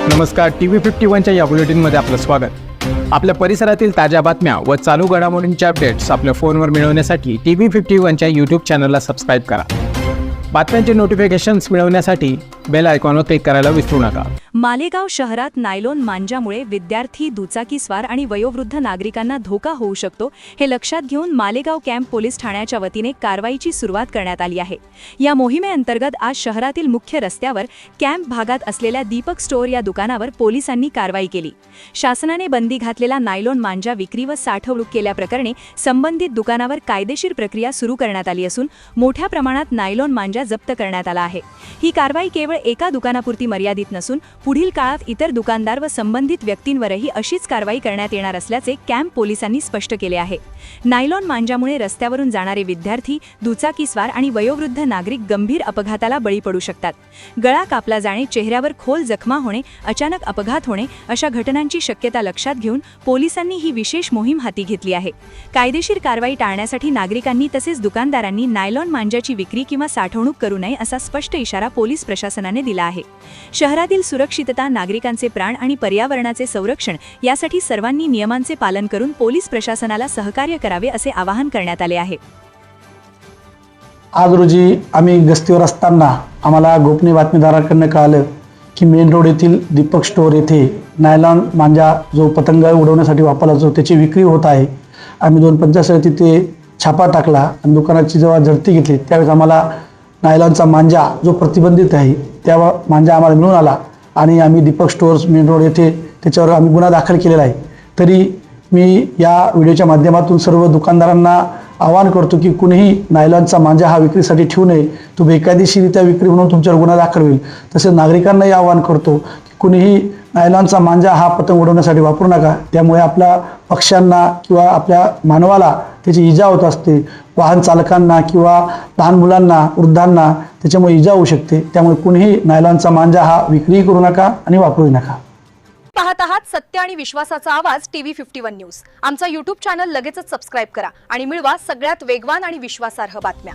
नमस्कार, TV51च्या या बुलेटिनमध्ये आपलं स्वागत। आपल्या परिसरातील ताज्या बातम्या व चालू घडामोडींचे अपडेट्स आपल्या फोनवर मिळवण्यासाठी TV51च्या YouTube चॅनलला सबस्क्राईब करा। बातम्यांचे नोटिफिकेशन्स मिळवण्यासाठी बेल आयकॉनवर क्लिक करायला विसरू नका। मालेगाव शहरात नायलॉन मांजामुळे विद्यार्थी, दुचाकीस्वार आणि वयोवृद्ध नागरिकांना धोका होऊ शकतो हे लक्षात घेऊन मालेगाव कॅम्प पोलीस ठाण्याच्या वतीने कारवाईची सुरुवात करण्यात आली आहे। या मोहिमेअंतर्गत आज शहरातील मुख्य रस्त्यावर कॅम्प भागात असलेल्या दीपक स्टोअर या दुकानावर पोलिसांनी कारवाई केली। शासनाने बंदी घातलेला नायलॉन मांजा विक्री व साठवणूक केल्याप्रकरणी संबंधित दुकानावर कायदेशीर प्रक्रिया सुरू करण्यात आली असून मोठ्या प्रमाणात नायलॉन मांजा जप्त करण्यात आला आहे। ही कारवाई केवळ एका दुकानापुरती मर्यादित नसून पुढील काळात इतर दुकानदार व संबंधित व्यक्तींवरही अशीच कारवाई करण्यात येणार असल्याचे कॅम्प पोलिसांनी स्पष्ट केले आहे। नायलॉन मांजामुळे रस्त्यावरून जाणारे विद्यार्थी, दुचाकीस्वार आणि वयोवृद्ध नागरिक गंभीर अपघाताला बळी पडू शकतात। गळा कापला जाणे, चेहऱ्यावर खोल जखमा होणे, अचानक अपघात होणे अशा घटनांची शक्यता लक्षात घेऊन पोलिसांनी ही विशेष मोहीम हाती घेतली आहे। कायदेशीर कारवाई टाळण्यासाठी नागरिकांनी तसेच दुकानदारांनी नायलॉन मांजाची विक्री किंवा साठवणूक करू नये असा स्पष्ट इशारा पोलीस प्रशासनाने दिला आहे। शहरातील सुरक्षितता, नागरिकांचे प्राण आणि पर्यावरणाचे संरक्षण यासाठी सर्वांनी नियमांचे पालन करून पोलीस प्रशासनाला सहकार्य करावे असे आवाहन करण्यात आले आहे। आज रोजी आम्ही गस्तीवर असताना आम्हाला गोपनीय बातमीदाराकडून कळालं की मेन रोड येथील दीपक स्टोअर येथे नायलॉन मांजा जो पतंग उडवण्यासाठी वापरला जातो त्याची विक्री होत आहे। आम्ही 250 तिथे छापा टाकला आणि दुकानाची जेव्हा झडती घेतली त्यावेळेस आम्हाला नायलॉनचा मांजा जो प्रतिबंधित आहे त्या मांजा आम्हाला मिळून आला आणि आम्ही दीपक स्टोअर्स मेन रोड येथे त्याच्यावर आम्ही गुन्हा दाखल केलेला आहे। तरी मी या व्हिडिओच्या माध्यमातून सर्व दुकानदारांना आवाहन करतो की कुणीही नायलॉनचा मांजा हा विक्रीसाठी ठेवू नये, तो बेकायदेशीरित्या विक्री म्हणून तुमच्यावर गुन्हा दाखल होईल। तसेच नागरिकांनाही आवाहन करतो की कुणीही नायलॉनचा मांजा हा पतंग उडवण्यासाठी वापरू नका, त्यामुळे आपल्या पक्ष्यांना किंवा आपल्या मानवाला त्याची इजा होत असते। वाहन चालकांना किंवा लहान मुलांना, वृद्धांना त्याच्यामुळे इजा होऊ शकते। त्यामुळे कुणीही नायलॉनचा मांजा हा विक्री करू नका आणि वापरू नका। पाहत आहात सत्य आणि विश्वासाचा आवाज TV51 न्यूज। आमचा YouTube चॅनल लगेचच सबस्क्राइब करा आणि मिळवा सगळ्यात वेगवान आणि विश्वासार्ह बातम्या।